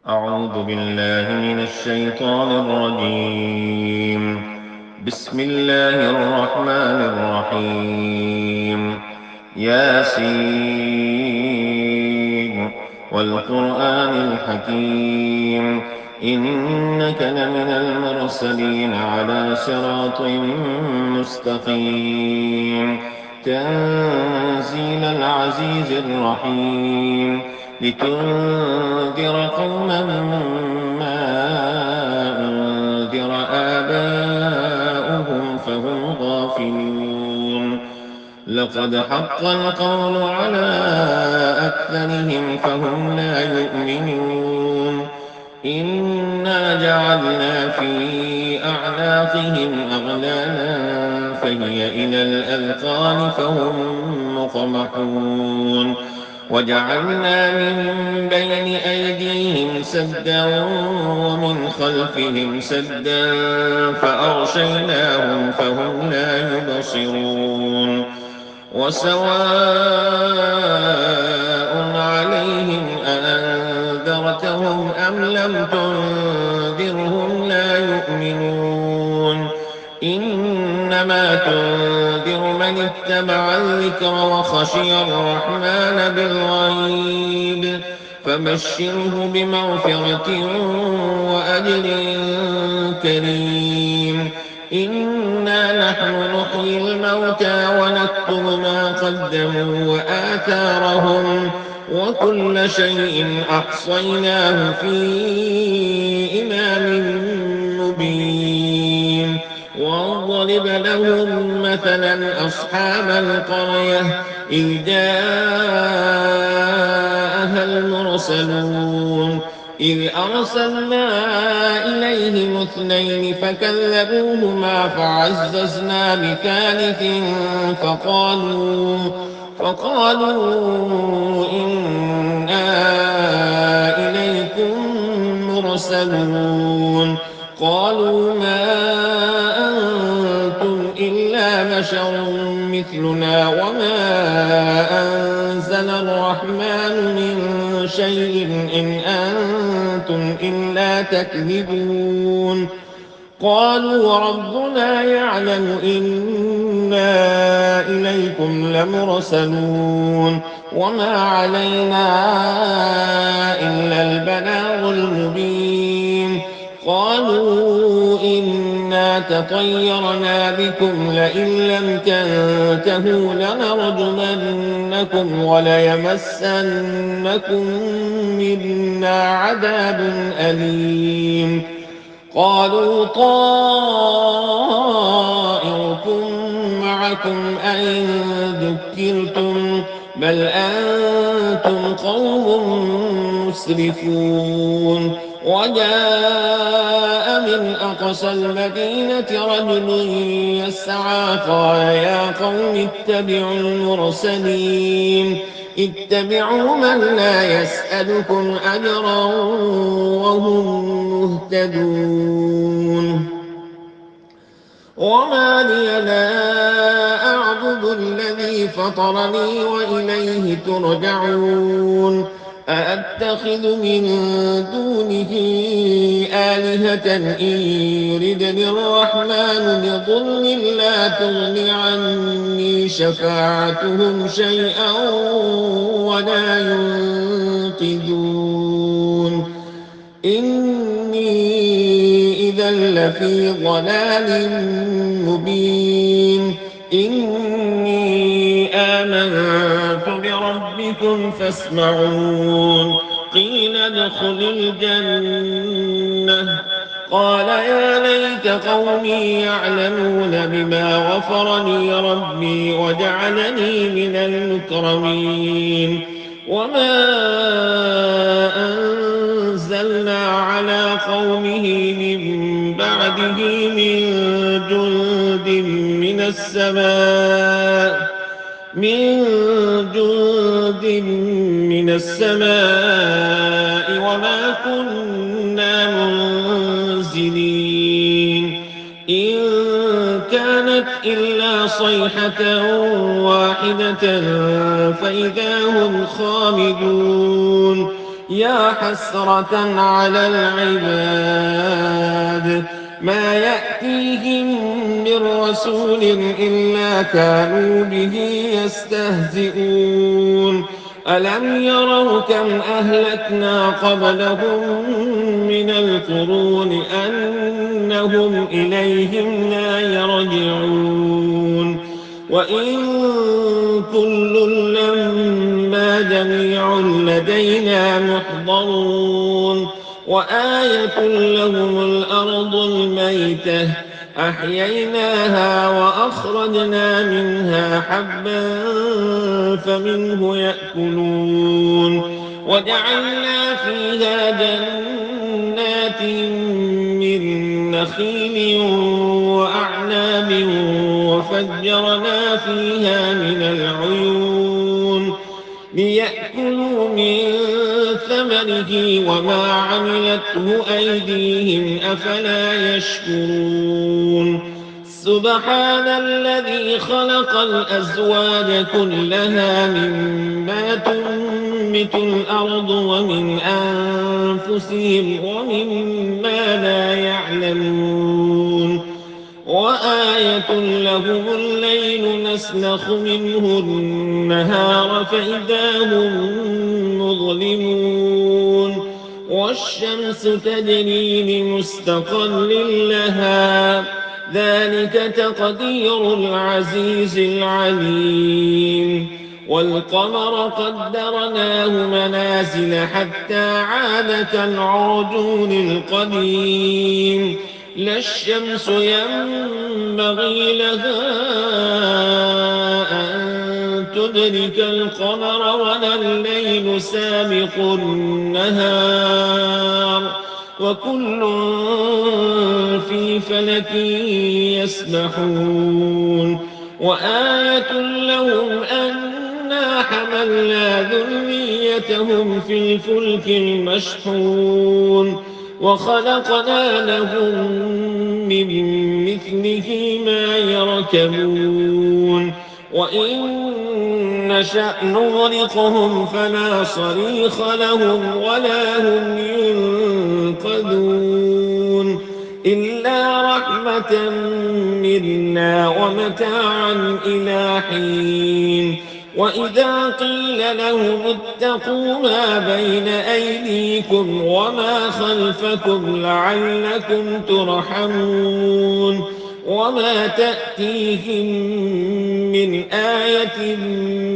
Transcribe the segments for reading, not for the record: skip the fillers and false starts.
أعوذ بالله من الشيطان الرجيم. بسم الله الرحمن الرحيم. ياسين والقرآن الحكيم إنك لمن المرسلين على صراط مستقيم تنزيل العزيز الرحيم لتنذر قوما ما أنذر آباؤهم فهم غافلون لقد حق القول على أكثرهم فهم لا يؤمنون إنا جعلنا في أعناقهم أغلالا فهي إلى الأذقان فهم مقمحون وجعلنا من بين أيديهم سدا ومن خلفهم سدا فأغشيناهم فهم لا يبصرون وسواء عليهم أأنذرتهم أم لم تنذرهم لا يؤمنون إنما تنذر من اتبع الذكر وخشي الرحمن بالغيب فبشره بمغفرة وأجر كريم إنا نحن نحيي الموتى ونكتب ما قدموا وآثارهم وكل شيء أحصيناه في إمام مبين واضرب لهم مثلا أصحاب القرية إذ جاءها المرسلون إذ أرسلنا إليهم اثنين فكذبوهما فعززنا بثالث فقالوا إنا إليكم مرسلون قالوا ما أنتم إلا بشر مثلنا وما أنزل الرحمن من شيء إن أنتم إلا تكذبون قالوا ربنا يعلم إنا إليكم لمرسلون وما علينا إلا البلاغ المبين قالوا إنا تطيرنا بكم لئن لم تنتهوا لنرجمنكم وليمسنكم منا عذاب أليم قالوا طائركم معكم أئن ذكرتم بل أنتم قوم مسرفون وجاء من أقصى المدينة رجل يسعى قال يا قوم اتبعوا المرسلين اتبعوا من لا يسألكم أجرا وهم مهتدون وما لي لا أعبد الذي فطرني وإليه ترجعون أأتخذ من دونه آلهة إن يردني الرحمن بضر لا تغن عني شفاعتهم شيئا ولا ينقذون إني إذا لفي ضلال مبين إني آمنت بربكم فاسمعون قيل ادخل الجنة قال يا ليت قومي يعلمون بما غفر لي ربي وجعلني من المكرمين وما أنزلنا على قومه من بعده من جند من السماء وما كنا منزلين إن كانت إلا صيحة واحدة فإذا هم خامدون يا حسرة على العباد ما يأتيهم من رسول إلا كانوا به يستهزئون ألم يروا كم أهلكنا قبلهم من القرون أنهم إليهم لا يرجعون وإن كل لما جميع لدينا محضرون وآية لهم الأرض الميتة أحييناها وأخرجنا منها حبا فمنه يأكلون وجعلنا فيها جنات من نخيل وأعناب وفجرنا فيها من العيون ليأكلوا من ثمره وما عملته أيديهم أفلا يشكرون سبحان الذي خلق الأزواج كلها مما تنبت الأرض ومن أنفسهم ومما لا يعلمون وآية لهم الليل نسلخ منه النهار فإذا هم مظلمون والشمس تجري لمستقر لها ذلك تقدير العزيز العليم والقمر قدرناه منازل حتى عاد كالعرجون القديم لا الشمس ينبغي لها أن تدرك القمر ولا الليل سابق النهار وكل في فلك يسبحون وآية لهم أنا حملنا ذريتهم في الفلك المشحون وخلقنا لهم من مثله ما يركبون وإن نشأ نغرقهم فلا صريخ لهم ولا هم ينقذون إلا رحمة منا ومتاعا إلى حين وإذا قيل لهم اتقوا ما بين أيديكم وما خلفكم لعلكم ترحمون وما تأتيهم من آية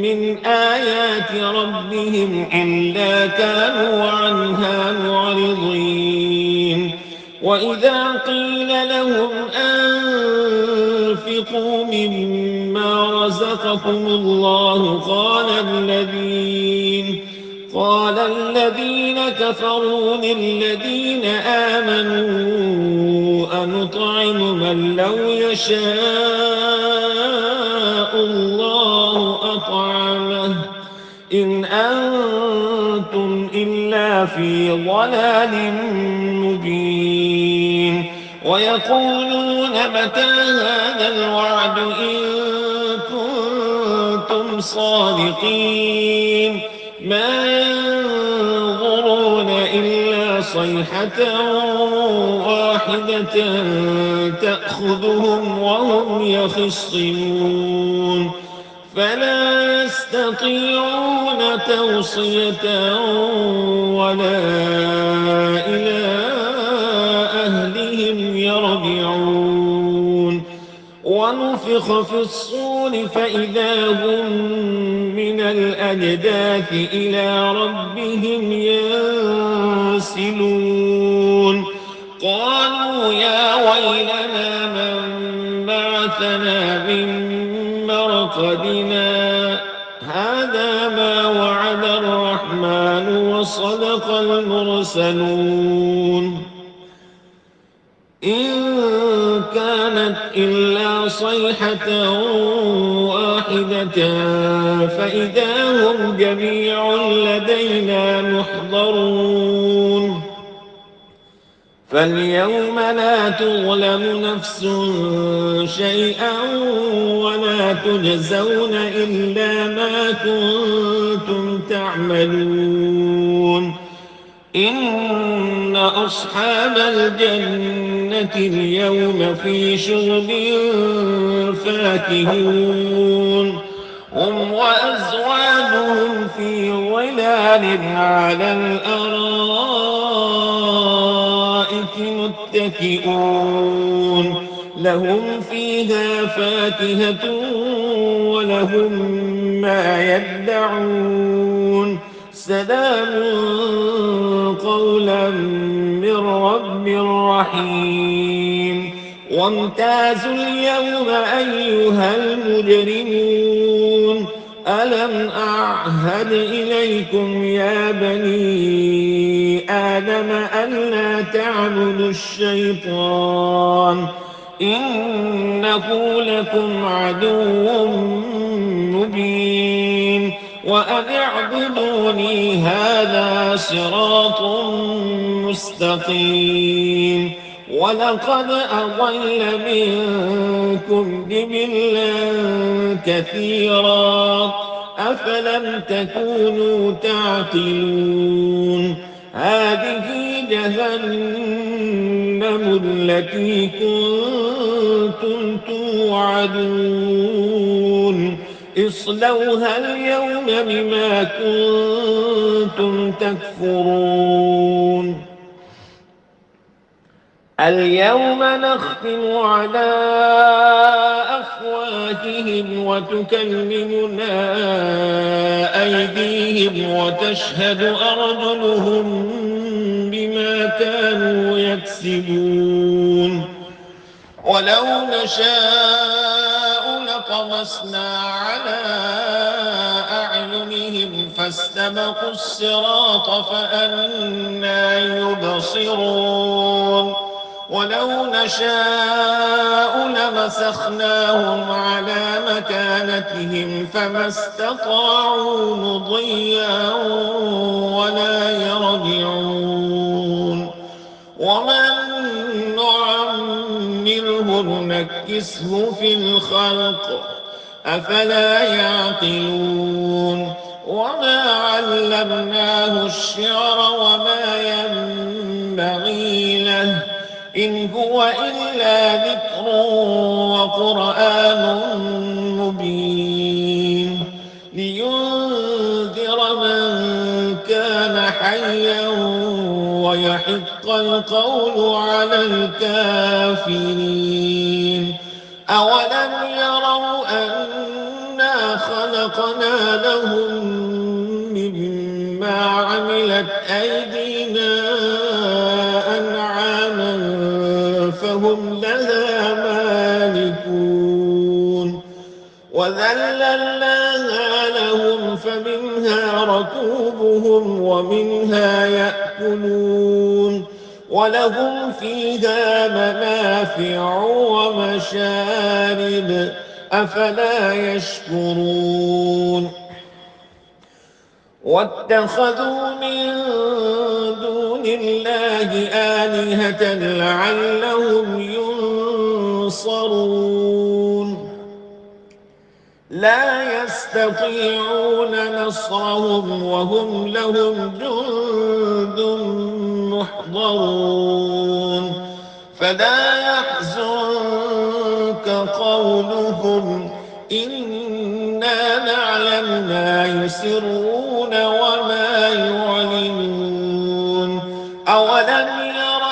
من آيات ربهم إلا كانوا عنها معرضين وإذا قيل لهم أنفقوا مما رزقكم الله قال الذين كفروا للذين آمنوا أنطعم من لو يشاء الله أطعمه إن أنتم إلا في ضلال مبين ويقولون متى هذا الوعد إن كنتم صادقين ما ينظرون إلا صيحة واحدة تأخذهم وهم يخصمون فلا يستطيعون توصية ولا إلى أهلهم يرجعون ونفخ في الصور فإذا هم من الأجداث إلى ربهم ينسلون قالوا يا ويلنا من بعثنا من مرقدنا هذا ما وعد الرحمن وصدق المرسلون إن كانت إلا صيحة واحدة فإذا هم جميع لدينا محضرون فاليوم لا تظلم نفس شيئا ولا تجزون إلا ما كنتم تعملون إن أصحاب الجنة اليوم في شغل فاكهون هم وأزواجهم في ظلال على الأرائك متكئون لهم فيها فاكهة ولهم ما يدعون سلام قولا من رب رحيم وامتازوا اليوم أيها المجرمون ألم أعهد إليكم يا بني آدم ألا تعبدوا الشيطان إنه لكم عدو مبين وأن اعبدوني هذا صراط مستقيم ولقد أضل منكم جبلا كثيرا أفلم تكونوا تعقلون هذه جهنم التي كنتم توعدون اصلوها اليوم بما كنتم تكفرون اليوم نختم على أفواههم وتكلمنا أيديهم وتشهد أرجلهم بما كانوا يكسبون ولو نشاء لطمسنا على أعينهم فاستبقوا الصراط فأنى يبصرون ولو نشاء لمسخناهم على مكانتهم فما استطاعوا مضيا ولا يرجعون ومن نعمره نكسه في الخلق أفلا يعقلون وما علمناه الشعر وما ينبغي له إن هو إلا ذكر وقرآن مبين لينذر من كان حيا ويحق القول على الكافرين أولم يروا أنا خلقنا لهم مما عملت أيدينا أنعاما فهم لها مالكون وذللناها لهم فمنها ركوبهم ومنها يأكلون ولهم فيها منافع ومشارب أفلا يشكرون واتخذوا من دون الله آلهة لعلهم ينصرون لا يستطيعون نصرهم وهم لهم جند محضرون فلا يحزنك قولهم إنا نعلم ما يسرون وما يعلنون أولم ير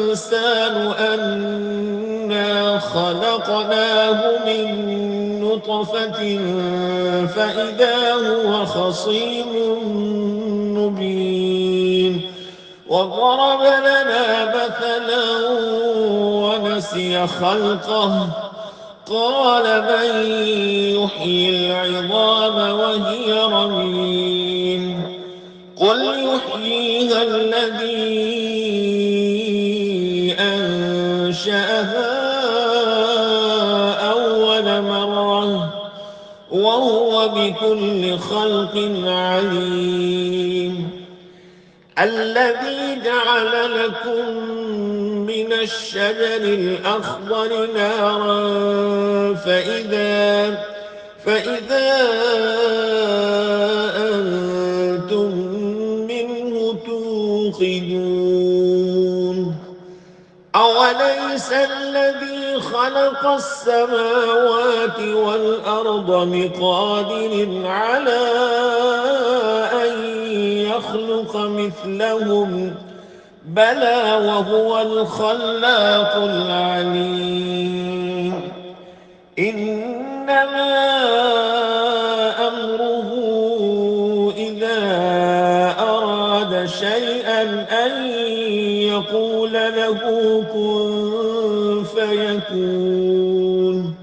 الإنسان أنا خلقناه من نطفة فإذا هو خصيم مبين وضرب لنا مثلا ونسي خلقه قال من يحيي العظام وهي رميم قل يحييها الذي أنشأها أول مرة وهو بكل خلق عليم الذي جعل لكم من الشجر الأخضر نارا فإذا أنتم منه يوقدون أوليس الذي خلق السماوات والأرض بقادر على أن يخلق مثلهم بلى وهو الخلاق العليم إنما أمره إذا أراد شيئا أن يقول له كن فيكون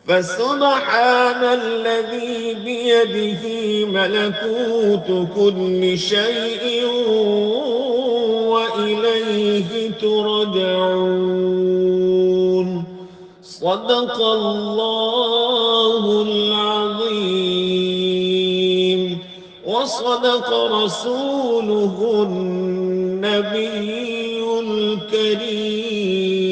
فسبحان الذي بيده ملكوت كل شيء وإليه ترجعون صدق الله العظيم وصدق رسوله النبي الكريم.